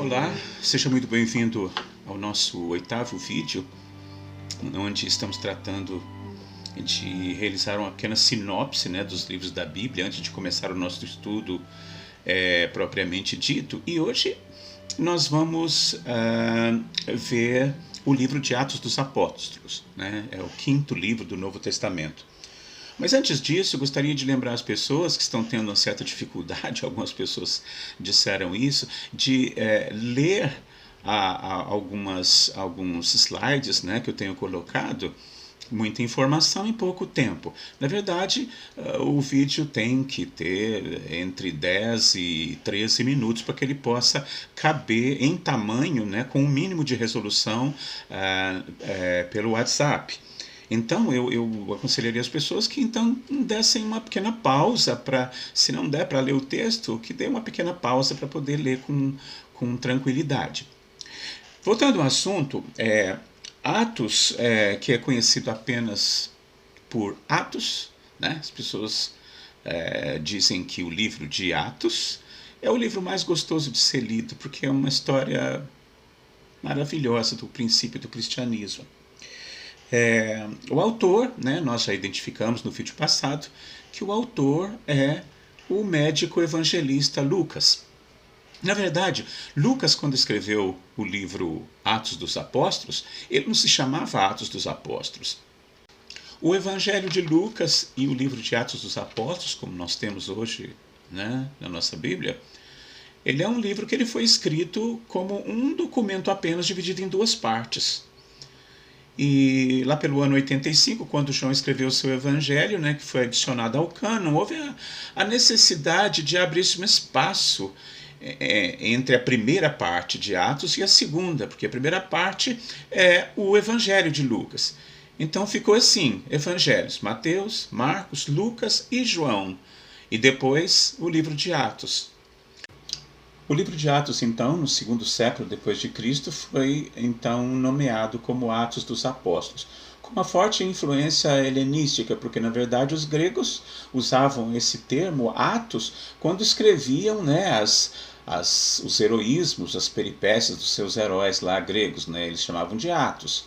Olá, seja muito bem-vindo ao nosso 8º vídeo, onde estamos tratando de realizar uma pequena sinopse, dos livros da Bíblia, antes de começar o nosso estudo propriamente dito. E hoje nós vamos ver o livro de Atos dos Apóstolos, é o 5º livro do Novo Testamento. Mas antes disso, eu gostaria de lembrar as pessoas que estão tendo uma certa dificuldade, algumas pessoas disseram isso, de ler alguns slides que eu tenho colocado, muita informação em pouco tempo. Na verdade, o vídeo tem que ter entre 10 e 13 minutos para que ele possa caber em tamanho, com um mínimo de resolução pelo WhatsApp. Então, eu aconselharia as pessoas que então dessem uma pequena pausa, se não der para ler o texto, que dê uma pequena pausa para poder ler com tranquilidade. Voltando ao assunto, Atos, que é conhecido apenas por Atos, as pessoas dizem que o livro de Atos é o livro mais gostoso de ser lido, porque é uma história maravilhosa do princípio do cristianismo. O autor, nós já identificamos no vídeo passado, que o autor é o médico evangelista Lucas. Na verdade, Lucas, quando escreveu o livro Atos dos Apóstolos, ele não se chamava Atos dos Apóstolos. O Evangelho de Lucas e o livro de Atos dos Apóstolos, como nós temos hoje na nossa Bíblia, ele é um livro que ele foi escrito como um documento apenas dividido em 2 partes. E lá pelo ano 85, quando João escreveu o seu evangelho, que foi adicionado ao cânon, houve a necessidade de abrir-se um espaço entre a primeira parte de Atos e a segunda, porque a primeira parte é o evangelho de Lucas. Então ficou assim, evangelhos, Mateus, Marcos, Lucas e João, e depois o livro de Atos. O livro de Atos, então, no 2º século depois de Cristo, foi então nomeado como Atos dos Apóstolos, com uma forte influência helenística, porque na verdade os gregos usavam esse termo Atos quando escreviam os heroísmos, as peripécias dos seus heróis lá gregos, eles chamavam de Atos.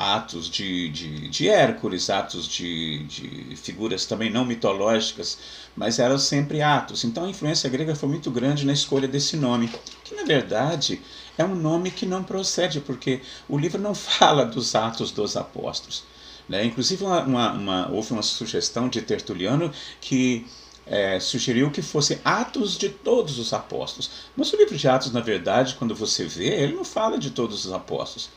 Atos de Hércules, atos de figuras também não mitológicas, mas eram sempre Atos. Então a influência grega foi muito grande na escolha desse nome, que na verdade é um nome que não procede, porque o livro não fala dos Atos dos Apóstolos. Inclusive houve uma sugestão de Tertuliano que sugeriu que fosse Atos de todos os apóstolos. Mas o livro de Atos, na verdade, quando você vê, ele não fala de todos os apóstolos.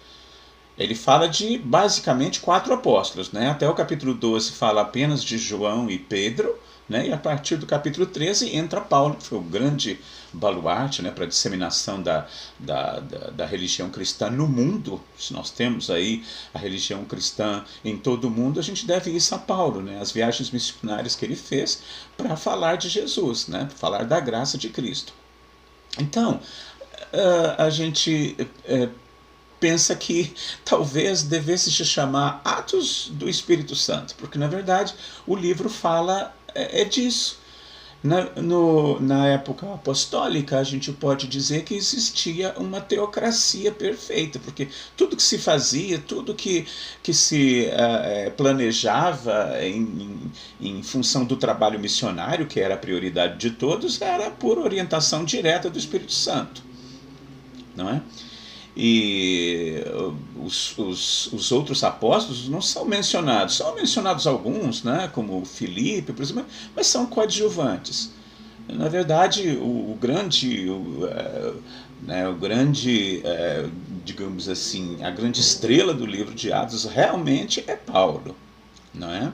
Ele fala de basicamente 4 apóstolos. Até o capítulo 12 fala apenas de João e Pedro, e a partir do capítulo 13 entra Paulo, que foi o grande baluarte para a disseminação da religião cristã no mundo. Se nós temos aí a religião cristã em todo o mundo, a gente deve isso a Paulo, as viagens missionárias que ele fez para falar de Jesus, falar da graça de Cristo. Então, a gente pensa que talvez devesse se chamar Atos do Espírito Santo, porque na verdade o livro fala disso. Na época apostólica, a gente pode dizer que existia uma teocracia perfeita, porque tudo que se fazia, tudo que se planejava em função do trabalho missionário, que era a prioridade de todos, era por orientação direta do Espírito Santo, não é? E os outros apóstolos não são mencionados, são mencionados alguns, como Filipe, por exemplo, mas são coadjuvantes. Na verdade, digamos assim, a grande estrela do livro de Atos realmente é Paulo, não é?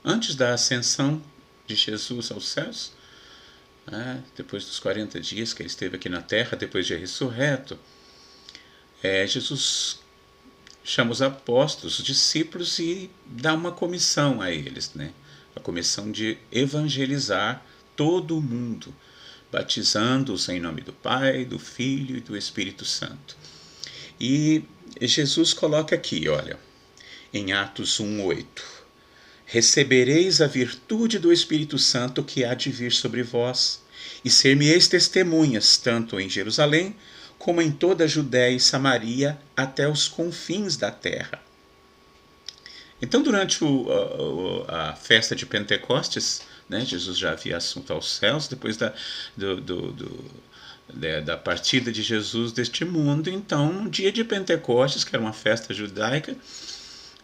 Antes da ascensão de Jesus aos céus, depois dos 40 dias que ele esteve aqui na terra, depois de ressurreto, Jesus chama os apóstolos, os discípulos, e dá uma comissão a eles, a comissão de evangelizar todo o mundo, batizando-os em nome do Pai, do Filho e do Espírito Santo. E Jesus coloca aqui, olha, em Atos 1:8, recebereis a virtude do Espírito Santo que há de vir sobre vós, e ser-me-eis testemunhas, tanto em Jerusalém, como em toda a Judéia e Samaria, até os confins da terra. Então, durante a festa de Pentecostes, né, Jesus já havia assunto aos céus, depois da partida de Jesus deste mundo. Então, no dia de Pentecostes, que era uma festa judaica,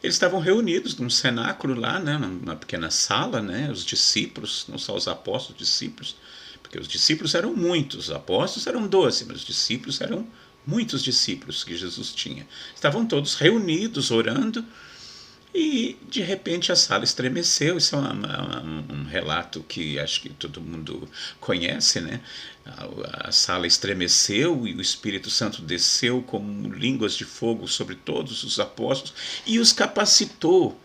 eles estavam reunidos num cenáculo lá, né, numa pequena sala, né, os discípulos, não só os apóstolos, os discípulos, porque os discípulos eram muitos, os apóstolos eram 12, mas os discípulos eram muitos discípulos que Jesus tinha. Estavam todos reunidos, orando, e de repente a sala estremeceu. Isso é um relato que acho que todo mundo conhece, né? A sala estremeceu e o Espírito Santo desceu como línguas de fogo sobre todos os apóstolos e os capacitou,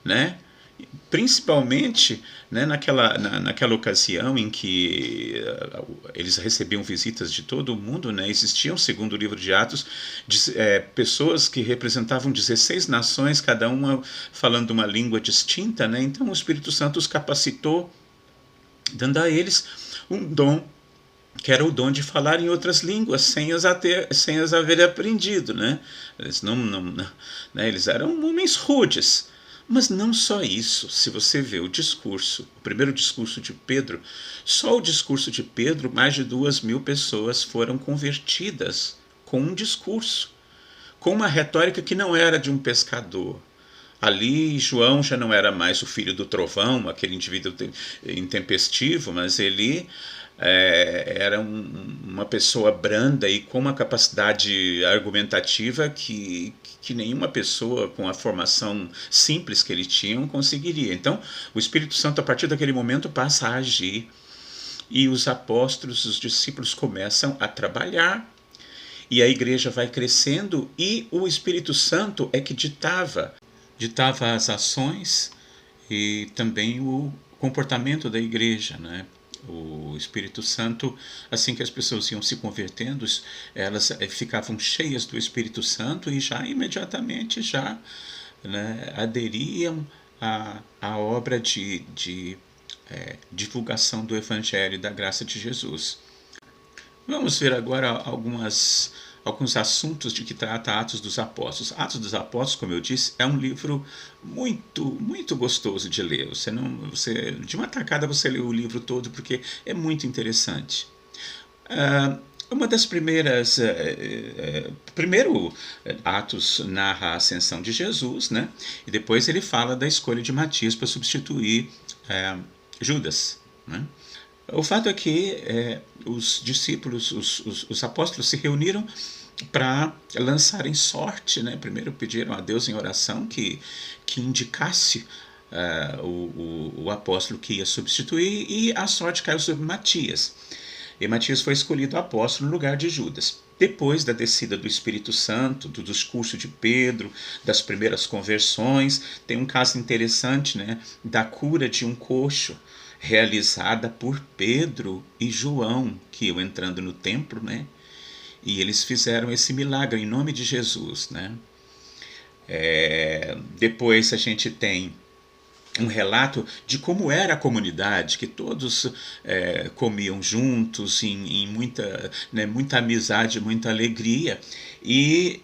né? Principalmente, né, naquela ocasião em que eles recebiam visitas de todo o mundo, né, existiam, segundo o livro de Atos, pessoas que representavam 16 nações, cada uma falando uma língua distinta, né, então o Espírito Santo os capacitou, dando a eles um dom, que era o dom de falar em outras línguas, sem as haver aprendido. Né? Eles eram homens rudes. Mas não só isso, se você vê o primeiro discurso de Pedro, só o discurso de Pedro, mais de 2.000 pessoas foram convertidas com um discurso, com uma retórica que não era de um pescador. Ali, João já não era mais o filho do trovão, aquele indivíduo intempestivo, mas ele era uma pessoa branda e com uma capacidade argumentativa que nenhuma pessoa com a formação simples que ele tinha conseguiria. Então, o Espírito Santo, a partir daquele momento, passa a agir e os apóstolos, os discípulos começam a trabalhar e a igreja vai crescendo e o Espírito Santo é que ditava as ações e também o comportamento da igreja, né? O Espírito Santo, assim que as pessoas iam se convertendo, elas ficavam cheias do Espírito Santo e já imediatamente né, aderiam à obra de divulgação do Evangelho e da graça de Jesus. Vamos ver agora alguns assuntos de que trata Atos dos Apóstolos. Atos dos Apóstolos, como eu disse, é um livro muito, muito gostoso de ler. De uma tacada você lê o livro todo porque é muito interessante. Uma das primeiras... primeiro, Atos narra a ascensão de Jesus, né? E depois ele fala da escolha de Matias para substituir Judas, né? O fato é que os discípulos, os apóstolos se reuniram para lançarem sorte, né? Primeiro pediram a Deus em oração que indicasse o apóstolo que ia substituir, e a sorte caiu sobre Matias. E Matias foi escolhido apóstolo no lugar de Judas. Depois da descida do Espírito Santo, do discurso de Pedro, das primeiras conversões, tem um caso interessante, né, da cura de um coxo, realizada por Pedro e João, que iam entrando no templo, né? E eles fizeram esse milagre em nome de Jesus, né? Depois a gente tem um relato de como era a comunidade, que todos comiam juntos, em muita amizade, muita alegria, e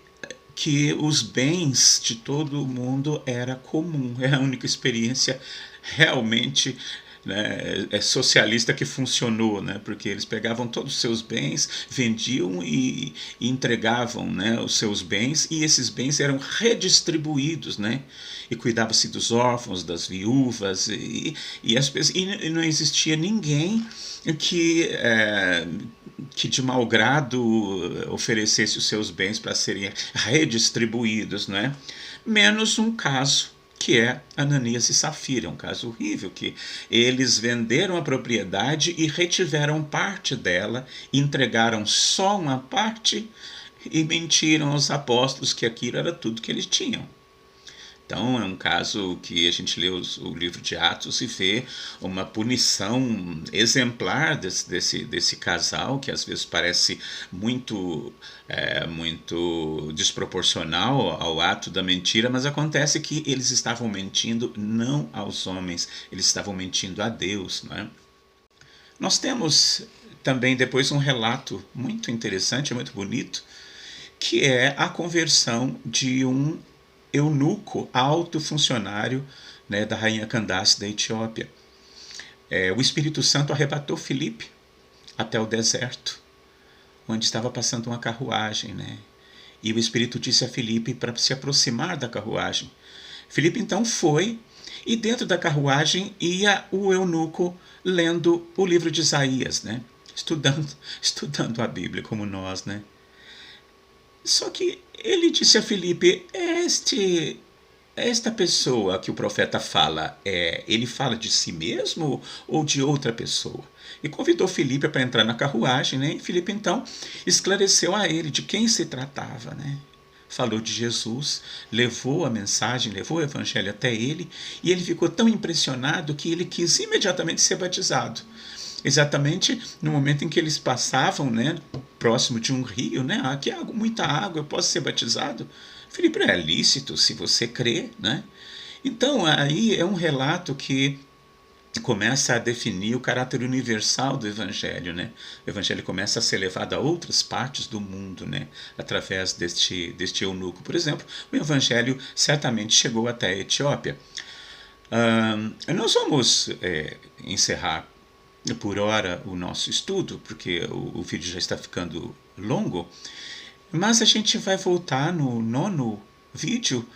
que os bens de todo mundo era comum, é a única experiência realmente, né, socialista que funcionou, né, porque eles pegavam todos os seus bens, vendiam e entregavam, né, os seus bens, e esses bens eram redistribuídos, né, e cuidava-se dos órfãos, das viúvas, e não existia ninguém que de mau grado oferecesse os seus bens para serem redistribuídos, né, menos um caso que é Ananias e Safira, um caso horrível, que eles venderam a propriedade e retiveram parte dela, entregaram só uma parte e mentiram aos apóstolos que aquilo era tudo que eles tinham. Então é um caso que a gente lê o livro de Atos e vê uma punição exemplar desse casal, que às vezes parece muito desproporcional ao ato da mentira, mas acontece que eles estavam mentindo não aos homens, eles estavam mentindo a Deus, não é? Nós temos também depois um relato muito interessante, muito bonito, que é a conversão de um eunuco, alto funcionário, né, da rainha Candace da Etiópia. O Espírito Santo arrebatou Filipe até o deserto, onde estava passando uma carruagem, né? E o Espírito disse a Filipe para se aproximar da carruagem. Filipe então foi, e dentro da carruagem ia o eunuco lendo o livro de Isaías, né? Estudando a Bíblia como nós, né? Só que ele disse a Filipe, esta pessoa que o profeta fala, ele fala de si mesmo ou de outra pessoa? E convidou Filipe para entrar na carruagem, né? E Filipe então esclareceu a ele de quem se tratava, né? Falou de Jesus, levou a mensagem, levou o evangelho até ele, e ele ficou tão impressionado que ele quis imediatamente ser batizado. Exatamente no momento em que eles passavam, né, próximo de um rio, né, aqui há muita água, eu posso ser batizado? Filipe, é lícito se você crê, né? Então aí é um relato que começa a definir o caráter universal do Evangelho, né? O Evangelho começa a ser levado a outras partes do mundo, né? Através deste eunuco. Por exemplo, o Evangelho certamente chegou até a Etiópia. Nós vamos encerrar por hora o nosso estudo, porque o vídeo já está ficando longo, mas a gente vai voltar no 9º vídeo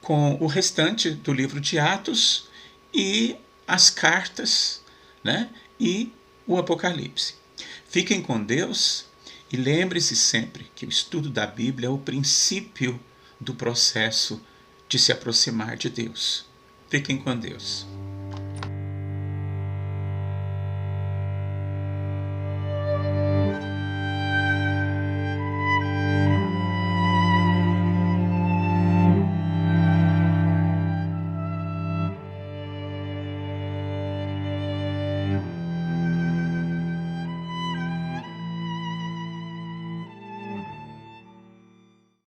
com o restante do livro de Atos e as cartas, né? E o Apocalipse. Fiquem com Deus e lembre-se sempre que o estudo da Bíblia é o princípio do processo de se aproximar de Deus. Fiquem com Deus.